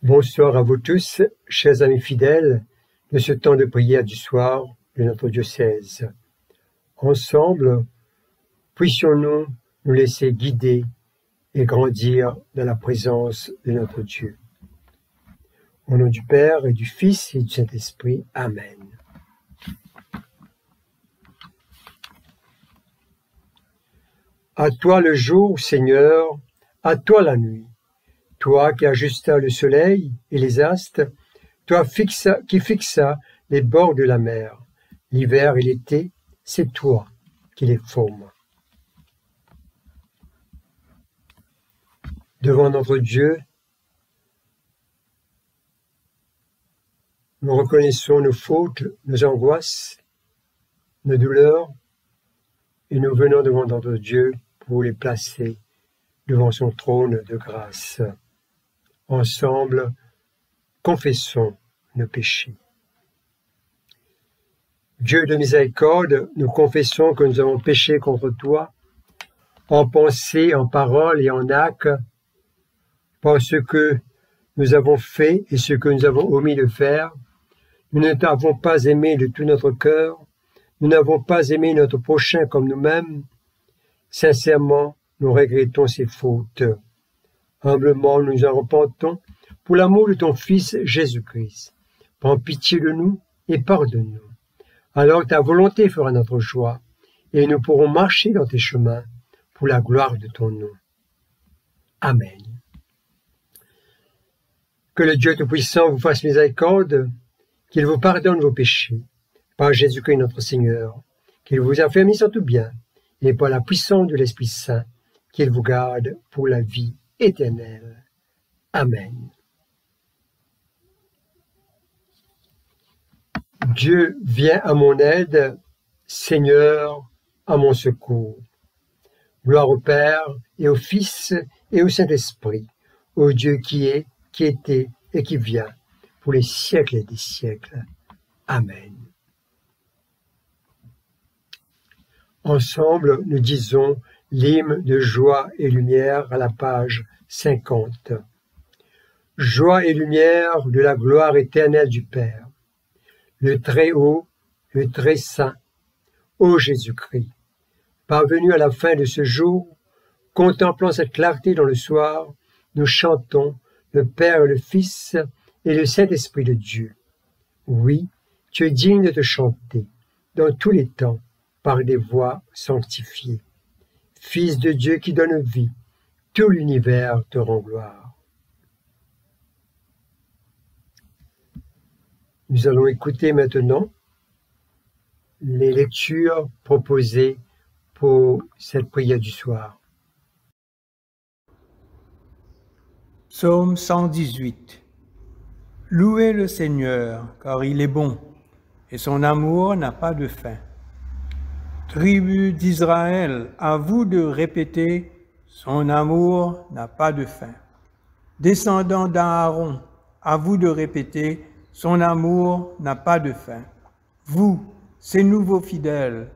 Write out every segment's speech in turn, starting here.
Bonsoir à vous tous, chers amis fidèles, de ce temps de prière du soir de notre diocèse. Ensemble, puissions-nous nous laisser guider et grandir dans la présence de notre Dieu. Au nom du Père et du Fils et du Saint-Esprit. Amen. À toi le jour, Seigneur, à toi la nuit. Toi qui ajustas le soleil et les astres, toi qui fixa les bords de la mer, l'hiver et l'été, c'est toi qui les formes. Devant notre Dieu, nous reconnaissons nos fautes, nos angoisses, nos douleurs, et nous venons devant notre Dieu pour les placer devant son trône de grâce. Ensemble, confessons nos péchés. Dieu de miséricorde, nous confessons que nous avons péché contre toi, en pensée, en parole et en acte, par ce que nous avons fait et ce que nous avons omis de faire. Nous ne t'avons pas aimé de tout notre cœur, nous n'avons pas aimé notre prochain comme nous-mêmes. Sincèrement, nous regrettons ces fautes. Humblement, nous nous en repentons pour l'amour de ton Fils Jésus-Christ. Prends pitié de nous et pardonne-nous. Alors ta volonté fera notre joie, et nous pourrons marcher dans tes chemins pour la gloire de ton nom. Amen. Que le Dieu Tout-Puissant vous fasse miséricorde, qu'il vous pardonne vos péchés, par Jésus-Christ notre Seigneur, qu'il vous affermisse en tout bien, et par la puissance de l'Esprit Saint, qu'il vous garde pour la vie éternelle. Amen. Dieu, viens à mon aide, Seigneur, à mon secours. Gloire au Père, et au Fils, et au Saint-Esprit, au Dieu qui est, qui était, et qui vient, pour les siècles et des siècles. Amen. Ensemble, nous disons l'hymne de joie et lumière à la page 50. Joie et lumière de la gloire éternelle du Père, le Très-Haut, le Très-Saint, ô Jésus-Christ, parvenu à la fin de ce jour, contemplant cette clarté dans le soir, nous chantons le Père, le Fils et le Saint-Esprit de Dieu. Oui, tu es digne de te chanter, dans tous les temps, par des voix sanctifiées. Fils de Dieu qui donne vie, tout l'univers te rend gloire. Nous allons écouter maintenant les lectures proposées pour cette prière du soir. Psaume 118. Louez le Seigneur, car il est bon, et son amour n'a pas de fin. Tribu d'Israël, à vous de répéter, son amour n'a pas de fin. Descendants d'Aaron, à vous de répéter, son amour n'a pas de fin. Vous, ces nouveaux fidèles,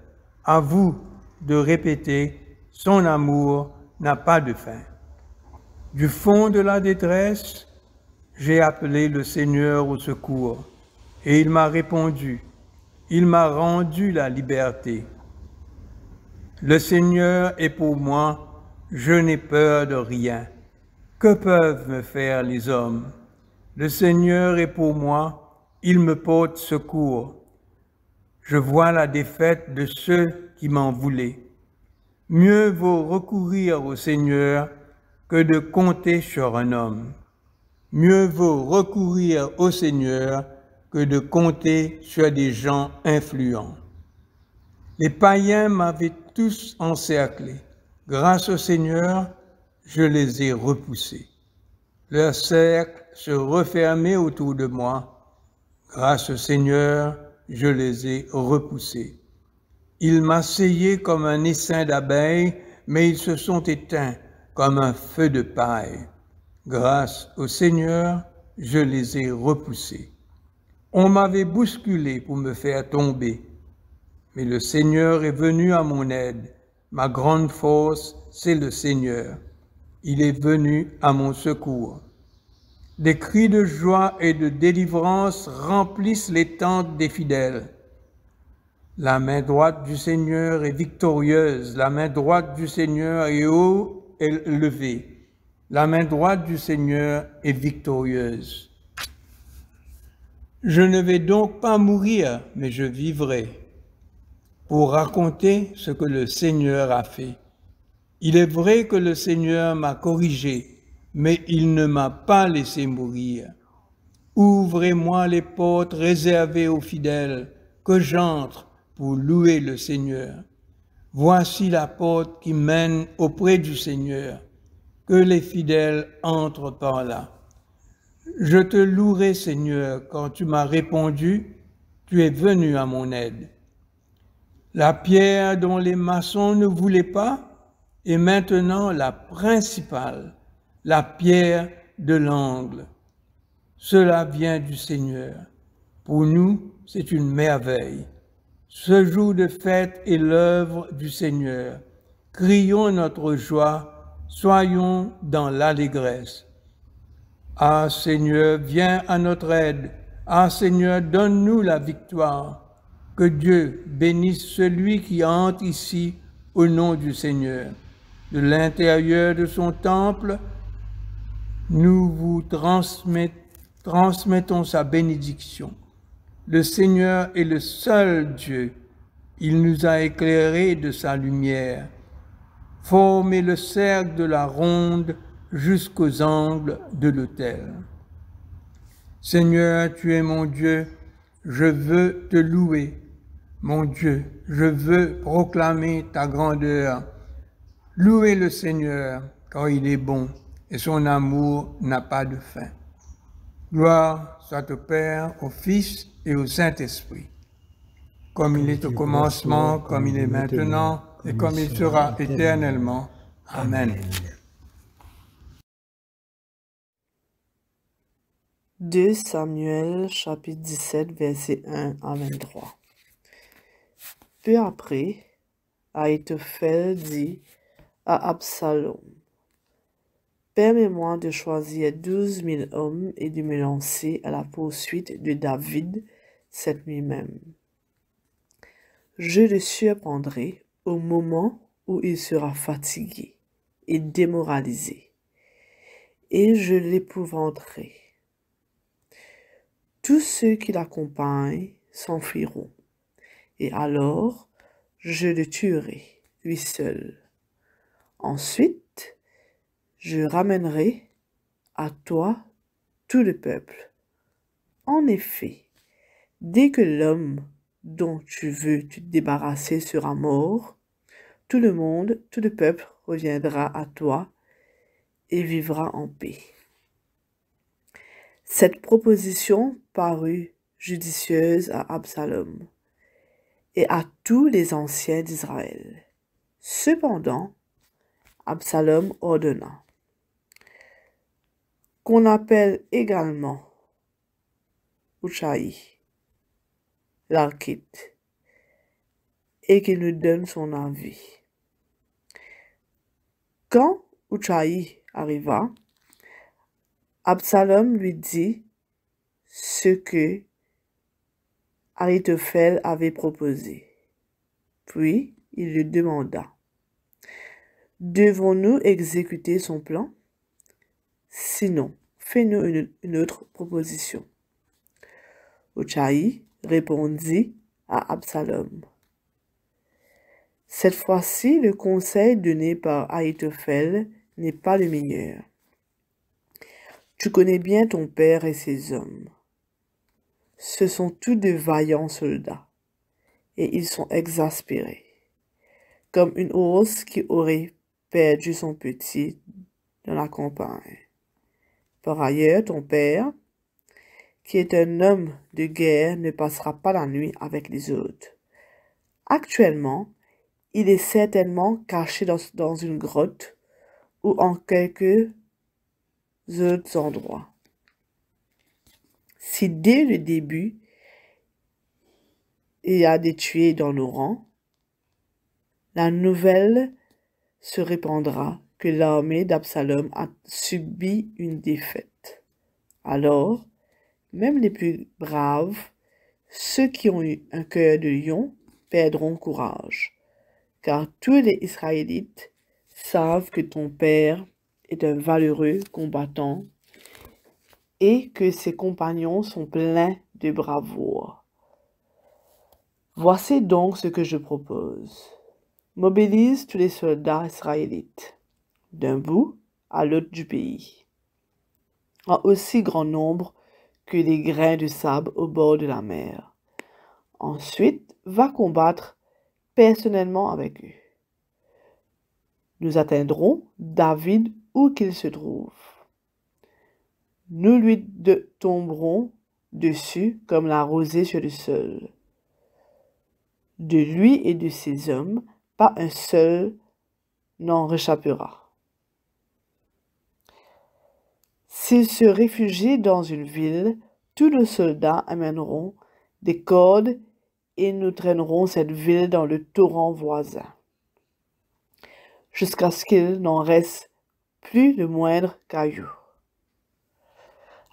à vous de répéter, son amour n'a pas de fin. Du fond de la détresse, j'ai appelé le Seigneur au secours, et il m'a répondu, il m'a rendu la liberté. Le Seigneur est pour moi, je n'ai peur de rien. Que peuvent me faire les hommes? Le Seigneur est pour moi, il me porte secours. Je vois la défaite de ceux qui m'en voulaient. Mieux vaut recourir au Seigneur que de compter sur un homme. Mieux vaut recourir au Seigneur que de compter sur des gens influents. Les païens m'avaient tous encerclé. Grâce au Seigneur, je les ai repoussés. Leur cercle se refermait autour de moi. Grâce au Seigneur, je les ai repoussés. Ils m'asseillaient comme un essaim d'abeilles, mais ils se sont éteints comme un feu de paille. Grâce au Seigneur, je les ai repoussés. On m'avait bousculé pour me faire tomber, mais le Seigneur est venu à mon aide. Ma grande force, c'est le Seigneur. Il est venu à mon secours. Des cris de joie et de délivrance remplissent les tentes des fidèles. La main droite du Seigneur est victorieuse, la main droite du Seigneur est haut et levée. La main droite du Seigneur est victorieuse. Je ne vais donc pas mourir, mais je vivrai pour raconter ce que le Seigneur a fait. Il est vrai que le Seigneur m'a corrigé, mais il ne m'a pas laissé mourir. Ouvrez-moi les portes réservées aux fidèles, que j'entre pour louer le Seigneur. Voici la porte qui mène auprès du Seigneur, que les fidèles entrent par là. Je te louerai, Seigneur, quand tu m'as répondu, tu es venu à mon aide. La pierre dont les maçons ne voulaient pas est maintenant la principale, la pierre de l'angle. Cela vient du Seigneur. Pour nous, c'est une merveille. Ce jour de fête est l'œuvre du Seigneur. Crions notre joie, soyons dans l'allégresse. Ah Seigneur, viens à notre aide. Ah Seigneur, donne-nous la victoire. Que Dieu bénisse celui qui entre ici au nom du Seigneur. De l'intérieur de son temple, nous vous transmettons sa bénédiction. Le Seigneur est le seul Dieu. Il nous a éclairés de sa lumière. Formez le cercle de la ronde jusqu'aux angles de l'autel. Seigneur, tu es mon Dieu, je veux te louer. Mon Dieu, je veux proclamer ta grandeur. Louez le Seigneur, car il est bon, et son amour n'a pas de fin. Gloire soit au Père, au Fils et au Saint-Esprit, comme il est au commencement, comme il est maintenant, et comme il sera éternellement. Amen. 2 Samuel, chapitre 17, versets 1 à 23. Peu après, Ahitophel dit à Absalom, « Permets-moi de choisir 12 000 hommes et de me lancer à la poursuite de David cette nuit même. Je le surprendrai au moment où il sera fatigué et démoralisé, et je l'épouvanterai. Tous ceux qui l'accompagnent s'enfuiront, et alors je le tuerai, lui seul. Ensuite, je ramènerai à toi tout le peuple. En effet, dès que l'homme dont tu veux te débarrasser sera mort, tout le peuple reviendra à toi et vivra en paix. » Cette proposition parut judicieuse à Absalom et à tous les anciens d'Israël. Cependant, Absalom ordonna qu'on appelle également Hushai, l'Archite, et qu'il nous donne son avis. Quand Hushai arriva, Absalom lui dit ce que Ahitophel avait proposé. Puis il lui demanda, « Devons-nous exécuter son plan? Sinon, fais-nous une autre proposition. » Hushai répondit à Absalom, « Cette fois-ci, le conseil donné par Ahitophel n'est pas le meilleur. Tu connais bien ton père et ses hommes. Ce sont tous de vaillants soldats, et ils sont exaspérés, comme une ours qui aurait perdu son petit dans la campagne. Par ailleurs, ton père, qui est un homme de guerre, ne passera pas la nuit avec les autres. Actuellement, il est certainement caché dans une grotte ou en quelques autres endroits. Si dès le début, il y a des tués dans nos rangs, la nouvelle se répandra que l'armée d'Absalom a subi une défaite. Alors, même les plus braves, ceux qui ont eu un cœur de lion, perdront courage, car tous les Israélites savent que ton père est un valeureux combattant et que ses compagnons sont pleins de bravoure. Voici donc ce que je propose. Mobilise tous les soldats israélites, d'un bout à l'autre du pays, en aussi grand nombre que les grains de sable au bord de la mer. Ensuite, va combattre personnellement avec eux. Nous atteindrons David où qu'il se trouve. Nous lui tomberons dessus comme la rosée sur le sol. De lui et de ses hommes, pas un seul n'en réchappera. S'il se réfugie dans une ville, tous nos soldats amèneront des cordes et nous traînerons cette ville dans le torrent voisin, jusqu'à ce qu'il n'en reste plus le moindre caillou.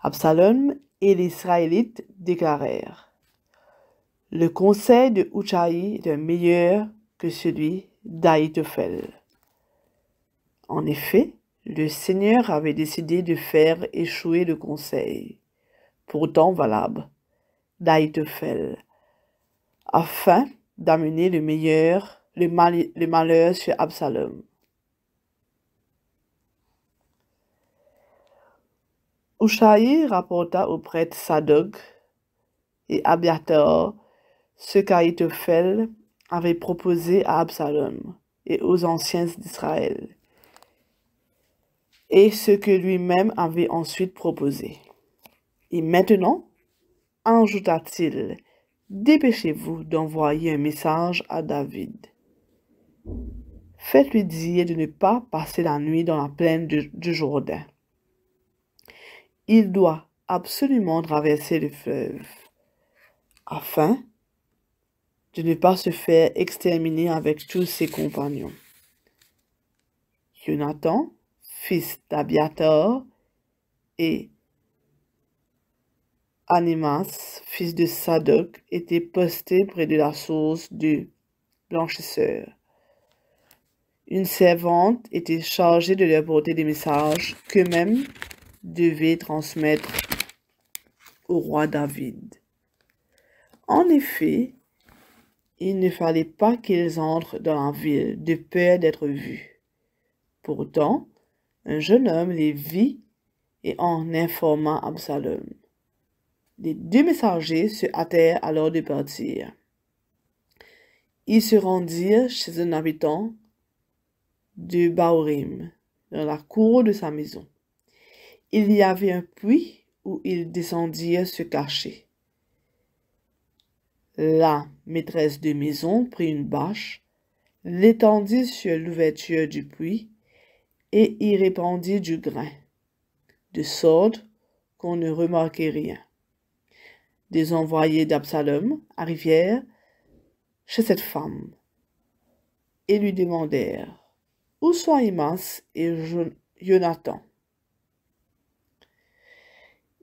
Absalom et les Israélites déclarèrent: le conseil de Hushai est meilleur que celui d'Ahitophel. En effet, le Seigneur avait décidé de faire échouer le conseil, pourtant valable, d'Ahitophel, afin d'amener le malheur sur Absalom. Hushai rapporta au prêtre Sadoc et Abiathar ce qu'Ahitophel avait proposé à Absalom et aux anciens d'Israël, et ce que lui-même avait ensuite proposé. Et maintenant, ajouta-t-il, dépêchez-vous d'envoyer un message à David. Faites-lui dire de ne pas passer la nuit dans la plaine du Jourdain. Il doit absolument traverser le fleuve, afin de ne pas se faire exterminer avec tous ses compagnons. Jonathan, fils d'Abiathar, et Ahimaas, fils de Sadoc, étaient postés près de la source du blanchisseur. Une servante était chargée de leur porter des messages qu'eux-mêmes devaient transmettre au roi David. En effet, il ne fallait pas qu'ils entrent dans la ville de peur d'être vus. Pourtant, un jeune homme les vit et en informa Absalom. Les deux messagers se hâtèrent alors de partir. Ils se rendirent chez un habitant de Bahurim, dans la cour de sa maison. Il y avait un puits où ils descendirent se cacher. La maîtresse de maison prit une bâche, l'étendit sur l'ouverture du puits et y répandit du grain, de sorte qu'on ne remarquait rien. Des envoyés d'Absalom arrivèrent chez cette femme et lui demandèrent: où sont Ahimaas et Jonathan?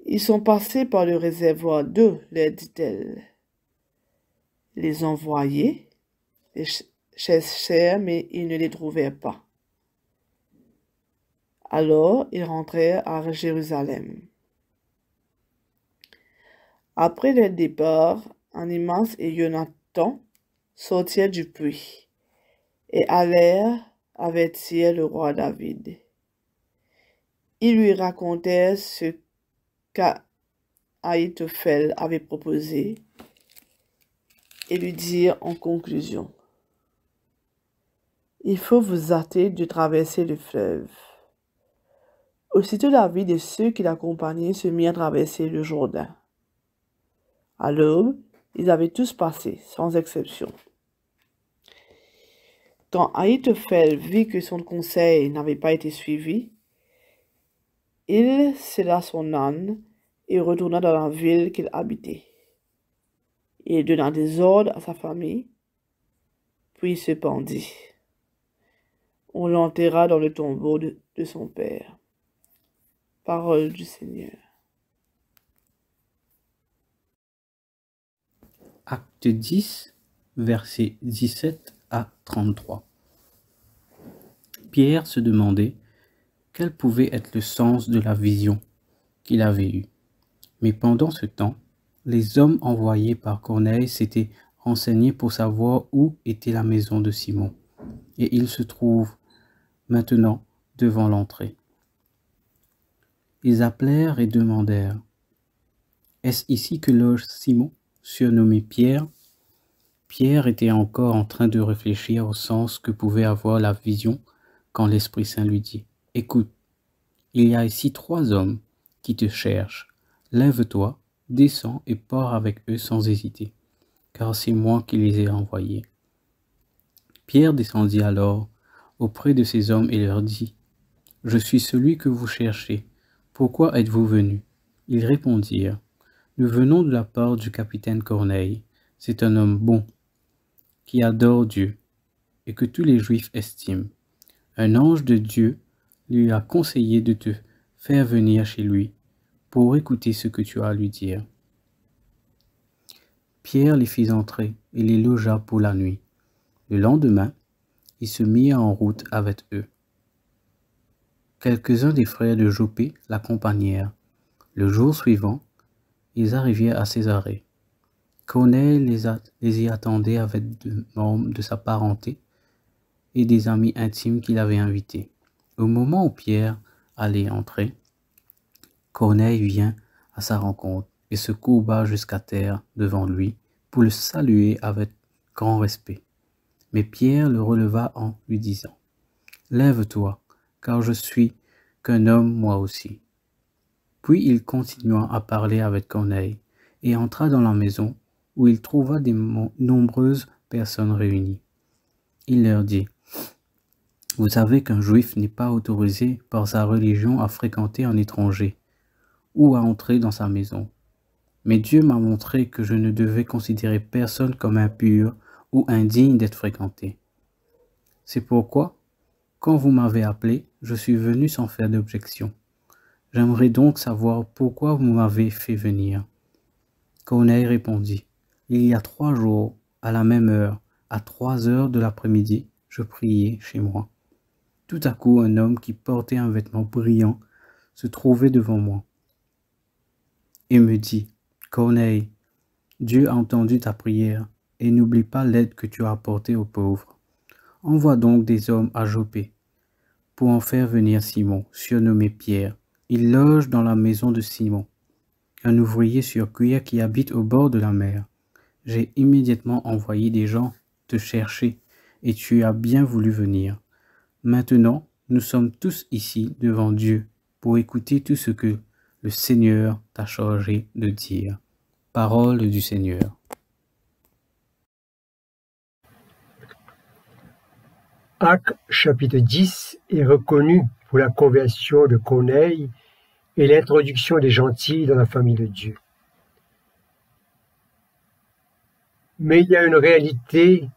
Ils sont passés par le réservoir d'eau, leur dit-elle. Les envoyés les cherchèrent, mais ils ne les trouvèrent pas. Alors ils rentrèrent à Jérusalem. Après leur départ, Ahimaas et Jonathan sortirent du puits et allèrent avertir le roi David. Ils lui racontèrent ce qu'Ahitophel avait proposé et lui dirent en conclusion: il faut vous hâter de traverser le fleuve. Aussitôt David et ceux qui l'accompagnaient se mirent à traverser le Jourdain. À l'aube, ils avaient tous passé, sans exception. Quand Ahitophel vit que son conseil n'avait pas été suivi, il sella son âne et retourna dans la ville qu'il habitait. Il donna des ordres à sa famille, puis se pendit. On l'enterra dans le tombeau de son père. Parole du Seigneur. Acte 10, versets 17 à 33. Pierre se demandait quel pouvait être le sens de la vision qu'il avait eue. Mais pendant ce temps, les hommes envoyés par Corneille s'étaient renseignés pour savoir où était la maison de Simon, et il se trouve maintenant devant l'entrée. Ils appelèrent et demandèrent: « Est-ce ici que loge Simon, surnommé Pierre ?» Pierre était encore en train de réfléchir au sens que pouvait avoir la vision quand l'Esprit Saint lui dit: « Écoute, il y a ici 3 hommes qui te cherchent. Lève-toi, descends et pars avec eux sans hésiter, car c'est moi qui les ai envoyés. » Pierre descendit alors auprès de ces hommes et leur dit: « Je suis celui que vous cherchez. Pourquoi êtes-vous venus ?» Ils répondirent: « Nous venons de la part du capitaine Corneille. C'est un homme bon, qui adore Dieu et que tous les Juifs estiment. Un ange de Dieu lui a conseillé de te faire venir chez lui pour écouter ce que tu as à lui dire. » Pierre les fit entrer et les logea pour la nuit. Le lendemain, il se mit en route avec eux. Quelques-uns des frères de Jopé l'accompagnèrent. Le jour suivant, ils arrivèrent à Césarée. Corneille les y attendait avec des membres de sa parenté et des amis intimes qu'il avait invités. Au moment où Pierre allait entrer, Corneille vient à sa rencontre et se courba jusqu'à terre devant lui pour le saluer avec grand respect. Mais Pierre le releva en lui disant: « Lève-toi, car je suis qu'un homme moi aussi. » Puis il continua à parler avec Corneille et entra dans la maison où il trouva de nombreuses personnes réunies. Il leur dit: « Vous savez qu'un juif n'est pas autorisé par sa religion à fréquenter un étranger ou à entrer dans sa maison. Mais Dieu m'a montré que je ne devais considérer personne comme impur ou indigne d'être fréquenté. C'est pourquoi, quand vous m'avez appelé, je suis venu sans faire d'objection. J'aimerais donc savoir pourquoi vous m'avez fait venir. » Corneille répondit: « Il y a 3 jours, à la même heure, à 3 heures de l'après-midi, je priais chez moi. Tout à coup, un homme qui portait un vêtement brillant se trouvait devant moi et me dit: « Corneille, Dieu a entendu ta prière et n'oublie pas l'aide que tu as apportée aux pauvres. Envoie donc des hommes à Jopé pour en faire venir Simon, surnommé Pierre. Il loge dans la maison de Simon, un ouvrier sur cuir qui habite au bord de la mer. J'ai immédiatement envoyé des gens te chercher et tu as bien voulu venir. Maintenant, nous sommes tous ici devant Dieu pour écouter tout ce que le Seigneur t'a chargé de dire. » Parole du Seigneur. Acte chapitre 10 est reconnu pour la conversion de Corneille et l'introduction des gentils dans la famille de Dieu. Mais il y a une réalité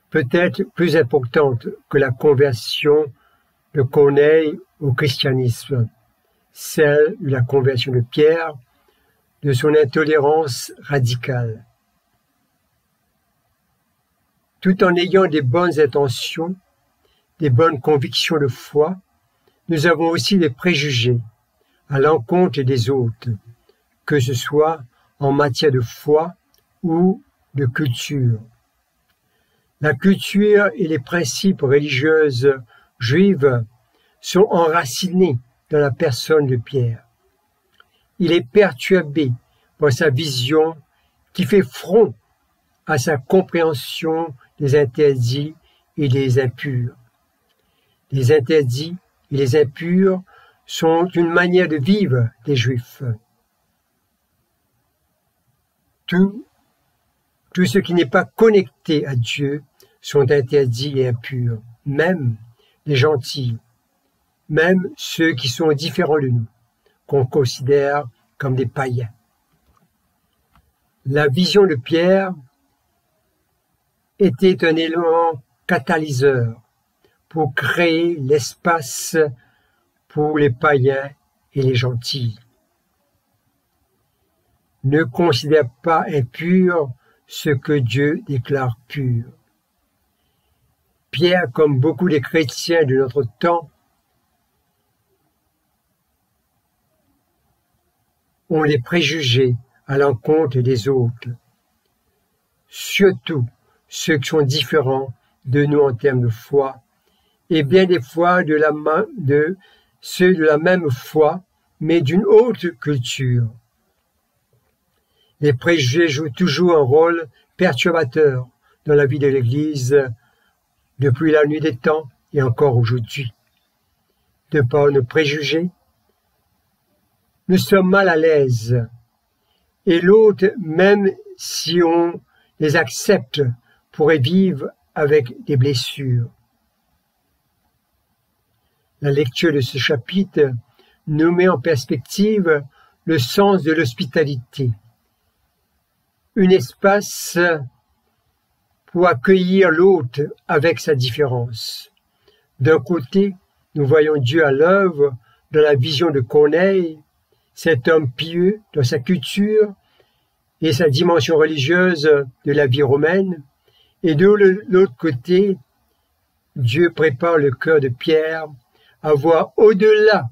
peut-être plus importante que la conversion de Corneille au christianisme, celle de la conversion de Pierre, de son intolérance radicale. Tout en ayant des bonnes intentions, des bonnes convictions de foi, nous avons aussi des préjugés à l'encontre des autres, que ce soit en matière de foi ou de culture. La culture et les principes religieux juifs sont enracinés dans la personne de Pierre. Il est perturbé par sa vision qui fait front à sa compréhension des interdits et des impurs. Les interdits et les impurs sont une manière de vivre des Juifs. Tout ce qui n'est pas connecté à Dieu sont interdits et impurs, même les gentils, même ceux qui sont différents de nous, qu'on considère comme des païens. La vision de Pierre était un élément catalyseur pour créer l'espace pour les païens et les gentils. ne considère pas impur ce que Dieu déclare pur. Pierre, comme beaucoup des chrétiens de notre temps, ont des préjugés à l'encontre des autres, surtout ceux qui sont différents de nous en termes de foi, et bien des fois de ceux de la même foi, mais d'une autre culture. Les préjugés jouent toujours un rôle perturbateur dans la vie de l'Église depuis la nuit des temps et encore aujourd'hui. De par nos préjugés, nous sommes mal à l'aise, et l'autre, même si on les accepte, pourrait vivre avec des blessures. La lecture de ce chapitre nous met en perspective le sens de l'hospitalité, un espace pour accueillir l'autre avec sa différence. D'un côté, nous voyons Dieu à l'œuvre dans la vision de Corneille, cet homme pieux dans sa culture et sa dimension religieuse de la vie romaine, et de l'autre côté, Dieu prépare le cœur de Pierre à voir au-delà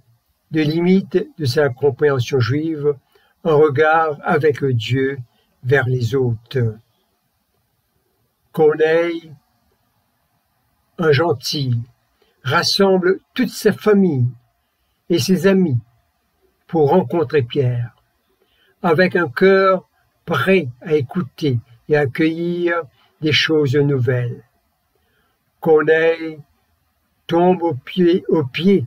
des limites de sa compréhension juive, un regard avec Dieu vers les autres. Corneille, un gentil, rassemble toute sa famille et ses amis pour rencontrer Pierre, avec un cœur prêt à écouter et à accueillir des choses nouvelles. Corneille tombe aux pieds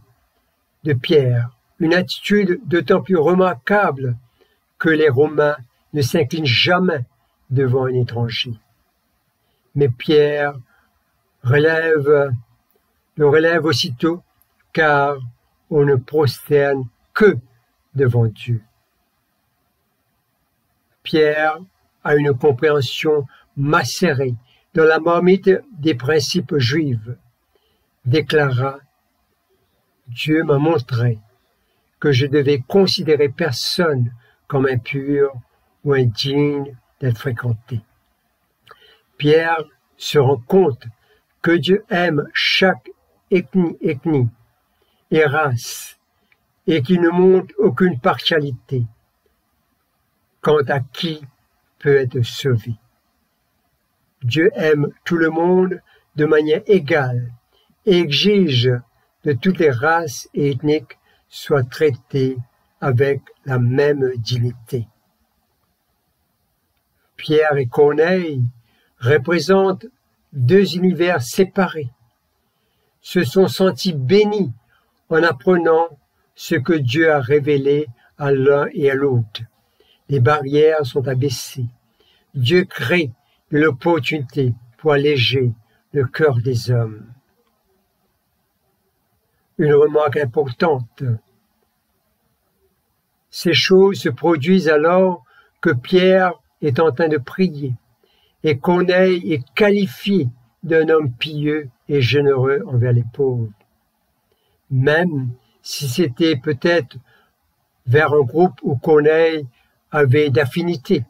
de Pierre, une attitude d'autant plus remarquable que les Romains ne s'inclinent jamais devant un étranger. Mais Pierre le relève aussitôt, car on ne prosterne que devant Dieu. Pierre a une compréhension macérée dans la marmite des principes juifs, déclara « Dieu m'a montré que je devais considérer personne comme impur ou indigne d'être fréquenté. » Pierre se rend compte que Dieu aime chaque ethnie et race et qu'il ne montre aucune partialité quant à qui peut être sauvé. Dieu aime tout le monde de manière égale et exige que toutes les races et ethniques soient traitées avec la même dignité. Pierre et Corneille représentent deux univers séparés, se sont sentis bénis en apprenant ce que Dieu a révélé à l'un et à l'autre. Les barrières sont abaissées. Dieu crée de l'opportunité pour alléger le cœur des hommes. Une remarque importante. Ces choses se produisent alors que Pierre est en train de prier et Corneille est qualifié d'un homme pieux et généreux envers les pauvres. Même si c'était peut-être vers un groupe où Corneille avait d'affinité,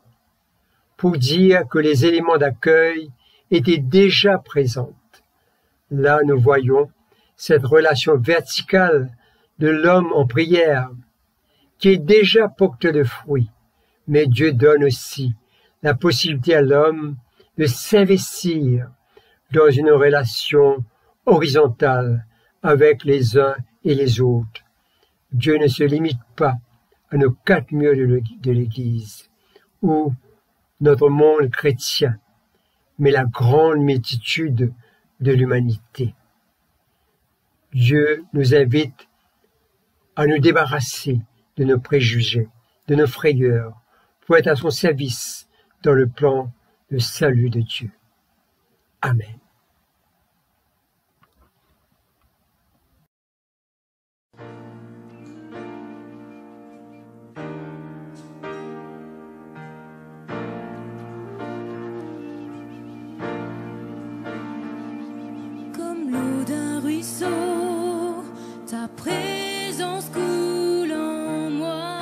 pour dire que les éléments d'accueil étaient déjà présents. Là, nous voyons cette relation verticale de l'homme en prière, qui est déjà porteuse de fruits, mais Dieu donne aussi la possibilité à l'homme de s'investir dans une relation horizontale avec les uns et les autres. Dieu ne se limite pas à nos quatre murs de l'Église ou notre monde chrétien, mais la grande multitude de l'humanité. Dieu nous invite à nous débarrasser de nos préjugés, de nos frayeurs, pour être à son service dans le plan de salut de Dieu. Amen. Comme l'eau d'un ruisseau, ta présence coule en moi.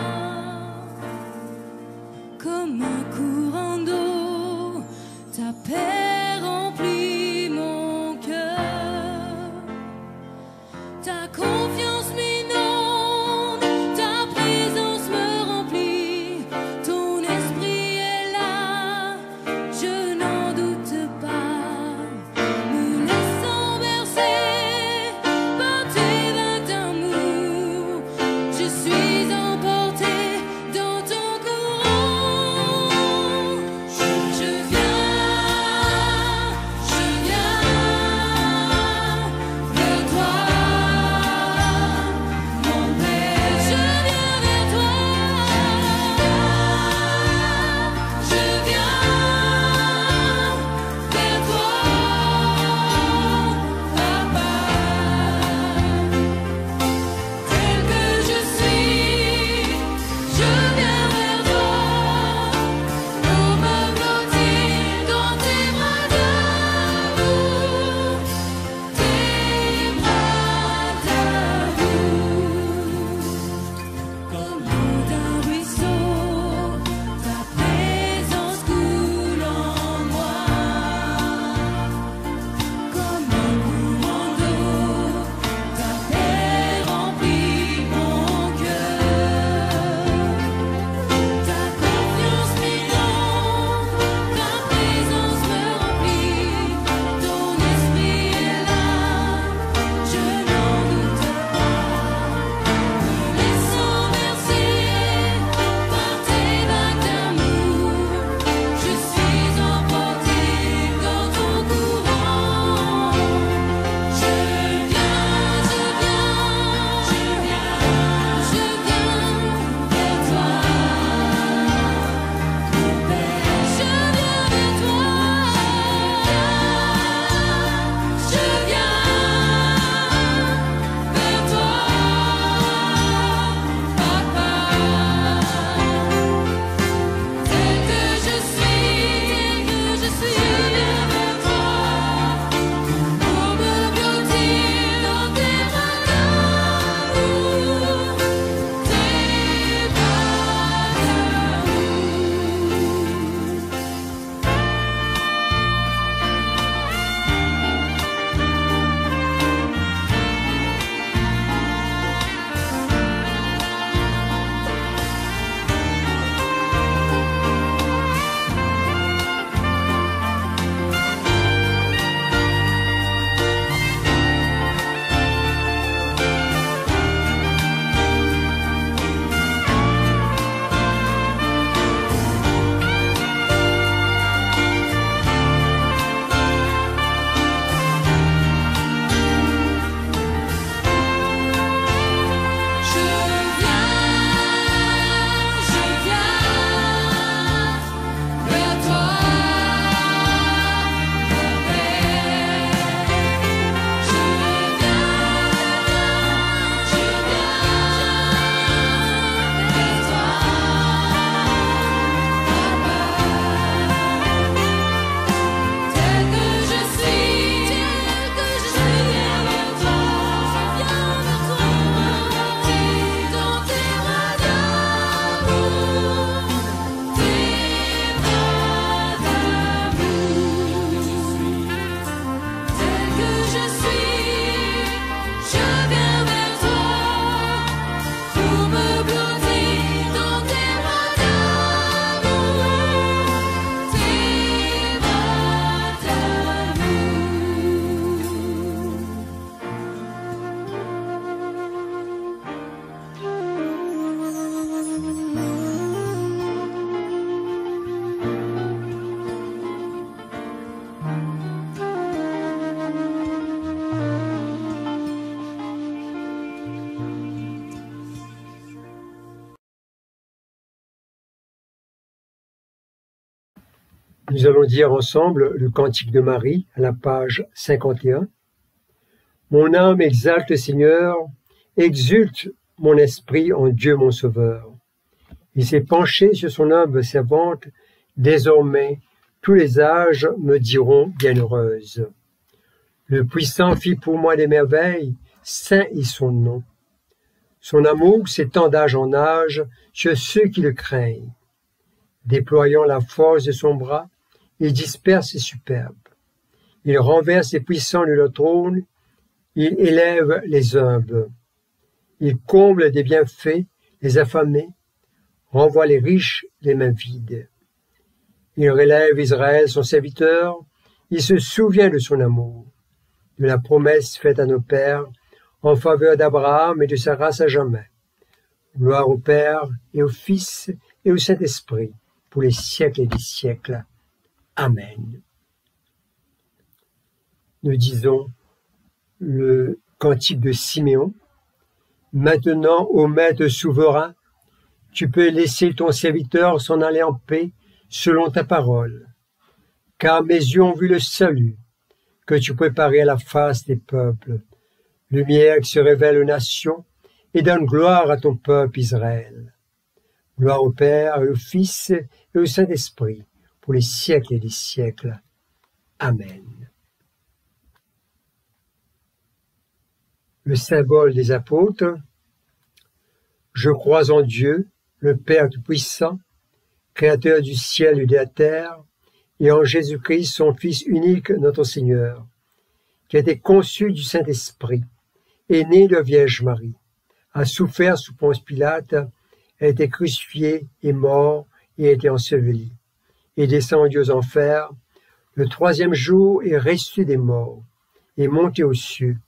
Nous allons dire ensemble le Cantique de Marie à la page 51. Mon âme exalte le Seigneur, exulte mon esprit en Dieu mon Sauveur. Il s'est penché sur son humble servante, désormais tous les âges me diront bienheureuse. Le puissant fit pour moi des merveilles, saint est son nom. Son amour s'étend d'âge en âge sur ceux qui le craignent. Déployant la force de son bras, il disperse les superbes. Il renverse les puissants de leur trône, il élève les humbles. Il comble des bienfaits les affamés, renvoie les riches les mains vides. Il relève Israël son serviteur, il se souvient de son amour, de la promesse faite à nos pères en faveur d'Abraham et de sa race à jamais. Gloire au Père et au Fils et au Saint-Esprit, pour les siècles et des siècles. Amen. Nous disons le cantique de Siméon. Maintenant, ô Maître souverain, tu peux laisser ton serviteur s'en aller en paix selon ta parole. Car mes yeux ont vu le salut que tu préparais à la face des peuples. Lumière qui se révèle aux nations et donne gloire à ton peuple Israël. Gloire au Père et au Fils et au Saint-Esprit, pour les siècles et des siècles. Amen. Le symbole des apôtres. Je crois en Dieu, le Père Tout-Puissant, Créateur du ciel et de la terre, et en Jésus-Christ, son Fils unique, notre Seigneur, qui a été conçu du Saint-Esprit, est né de Vierge Marie, a souffert sous Ponce Pilate, a été crucifié, est mort et a été enseveli, est descendu aux enfers, le troisième jour est ressuscité des morts, est monté aux cieux,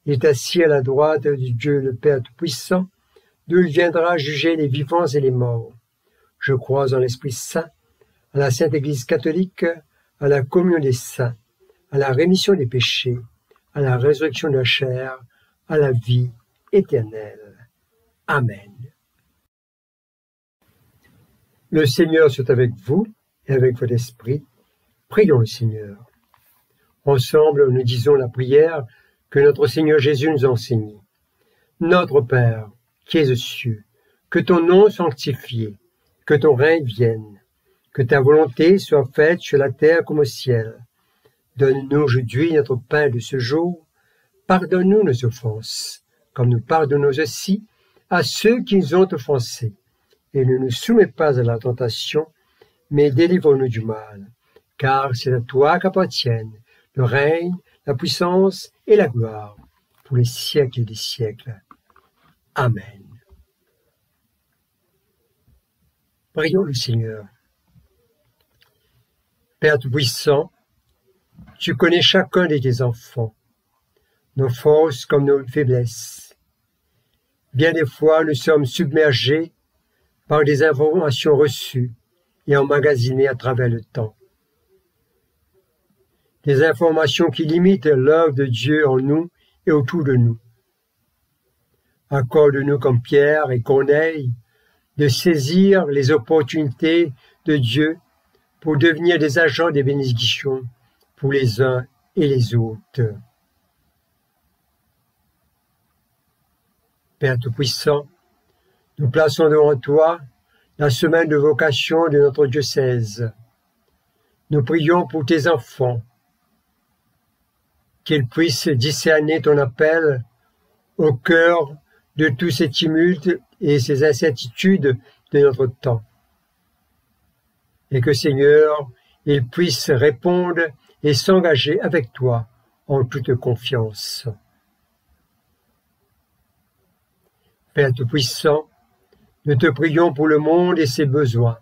il est assis à la droite de Dieu le Père Tout-Puissant, d'où il viendra juger les vivants et les morts. Je crois en l'Esprit Saint, à la Sainte Église catholique, à la communion des saints, à la rémission des péchés, à la résurrection de la chair, à la vie éternelle. Amen. Le Seigneur soit avec vous et avec votre esprit. Prions le Seigneur. Ensemble, nous disons la prière que notre Seigneur Jésus nous a enseignée. Notre Père, qui es aux cieux, que ton nom soit sanctifié, que ton règne vienne, que ta volonté soit faite sur la terre comme au ciel. Donne-nous aujourd'hui notre pain de ce jour. Pardonne-nous nos offenses, comme nous pardonnons aussi à ceux qui nous ont offensés. Et ne nous soumets pas à la tentation, mais délivre-nous du mal. Car c'est à toi qu'appartiennent le règne, la puissance et la gloire, pour les siècles et des siècles. Amen. Prions le Seigneur. Père Tout-Puissant, tu connais chacun de tes enfants, nos forces comme nos faiblesses. Bien des fois, nous sommes submergés par des informations reçues et emmagasinées à travers le temps. Des informations qui limitent l'œuvre de Dieu en nous et autour de nous. Accorde-nous comme Pierre et Corneille de saisir les opportunités de Dieu pour devenir des agents de bénédiction pour les uns et les autres. Père Tout-Puissant, nous plaçons devant toi la semaine de vocation de notre diocèse. Nous prions pour tes enfants, qu'ils puissent discerner ton appel au cœur de tous ces tumultes et ces incertitudes de notre temps. Et que, Seigneur, ils puissent répondre et s'engager avec toi en toute confiance. Père Tout-Puissant, nous te prions pour le monde et ses besoins.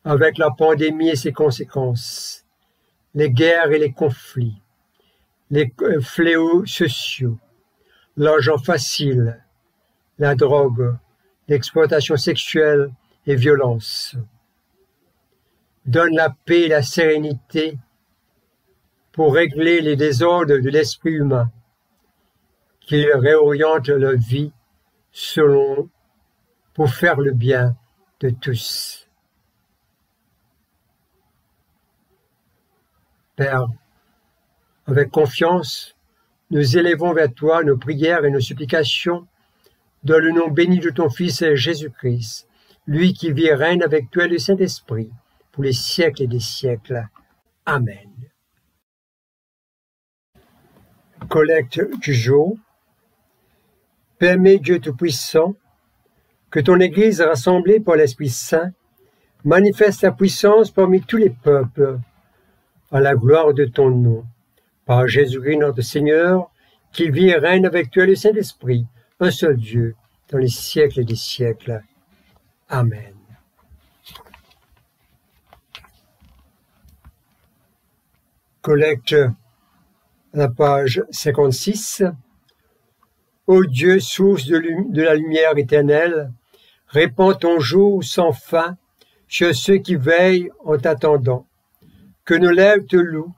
Avec la pandémie et ses conséquences, les guerres et les conflits, les fléaux sociaux, l'argent facile, la drogue, l'exploitation sexuelle et violence. Donne la paix et la sérénité pour régler les désordres de l'esprit humain, qu'ils réorientent leur vie pour faire le bien de tous. Père, avec confiance, nous élevons vers toi nos prières et nos supplications dans le nom béni de ton Fils Jésus-Christ, lui qui vit et règne avec toi et le Saint-Esprit, pour les siècles et des siècles. Amen. Collecte du jour. Permets, Dieu Tout-Puissant, que ton Église rassemblée par l'Esprit Saint manifeste sa puissance parmi tous les peuples, à la gloire de ton nom. Par Jésus-Christ notre Seigneur, qui vit et règne avec toi et le Saint-Esprit, un seul Dieu, dans les siècles des siècles. Amen. Collecte à la page 56. Ô Dieu, source de la lumière éternelle, répands ton jour sans fin sur ceux qui veillent en t'attendant. Que nos lèvres te louent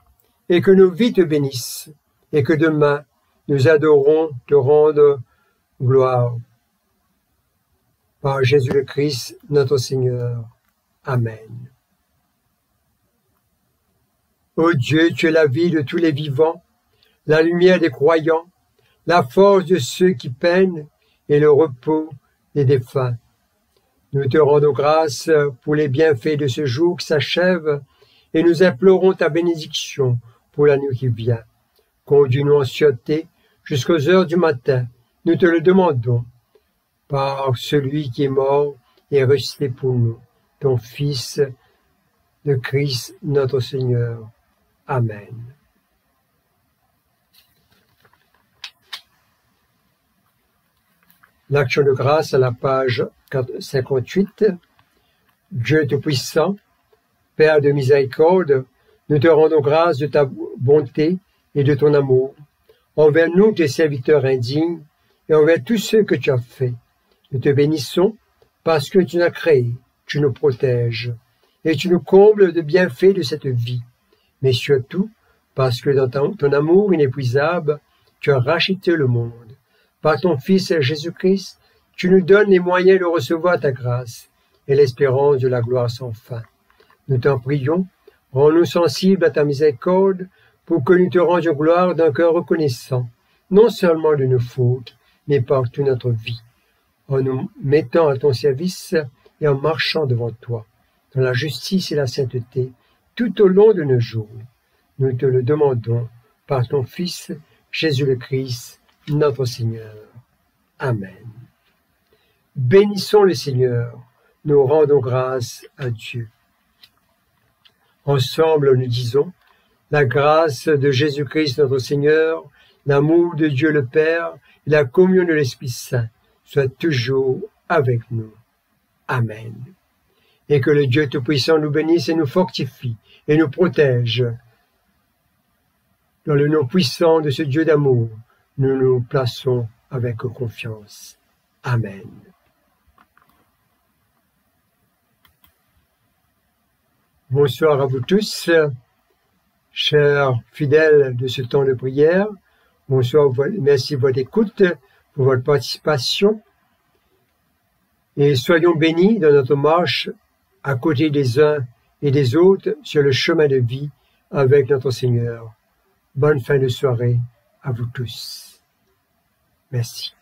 et que nos vies te bénissent, et que demain nous adorons te rendre gloire. Par Jésus le Christ, notre Seigneur. Amen. Ô Dieu, tu es la vie de tous les vivants, la lumière des croyants, la force de ceux qui peinent et le repos des défunts. Nous te rendons grâce pour les bienfaits de ce jour qui s'achève et nous implorons ta bénédiction pour la nuit qui vient. Conduis-nous en sûreté jusqu'aux heures du matin. Nous te le demandons par celui qui est mort et ressuscité pour nous, ton Fils, le Christ, notre Seigneur. Amen. L'action de grâce à la page 58. Dieu Tout-Puissant, Père de miséricorde, nous te rendons grâce de ta bonté et de ton amour, envers nous, tes serviteurs indignes, et envers tous ceux que tu as faits. Nous te bénissons parce que tu nous as créés, tu nous protèges, et tu nous combles de bienfaits de cette vie, mais surtout parce que dans ton amour inépuisable, tu as racheté le monde. Par ton Fils Jésus-Christ, tu nous donnes les moyens de recevoir ta grâce et l'espérance de la gloire sans fin. Nous t'en prions, rends-nous sensibles à ta miséricorde pour que nous te rendions gloire d'un cœur reconnaissant, non seulement de nos fautes, mais par toute notre vie, en nous mettant à ton service et en marchant devant toi, dans la justice et la sainteté, tout au long de nos jours. Nous te le demandons par ton Fils, Jésus le Christ, notre Seigneur. Amen. Bénissons le Seigneur, nous rendons grâce à Dieu. Ensemble, nous disons, la grâce de Jésus-Christ notre Seigneur, l'amour de Dieu le Père et la communion de l'Esprit Saint soient toujours avec nous. Amen. Et que le Dieu Tout-Puissant nous bénisse et nous fortifie et nous protège. Dans le nom puissant de ce Dieu d'amour, nous nous plaçons avec confiance. Amen. Bonsoir à vous tous, chers fidèles de ce temps de prière. Bonsoir, merci de votre écoute, pour votre participation. Et soyons bénis dans notre marche à côté des uns et des autres sur le chemin de vie avec notre Seigneur. Bonne fin de soirée à vous tous. Merci.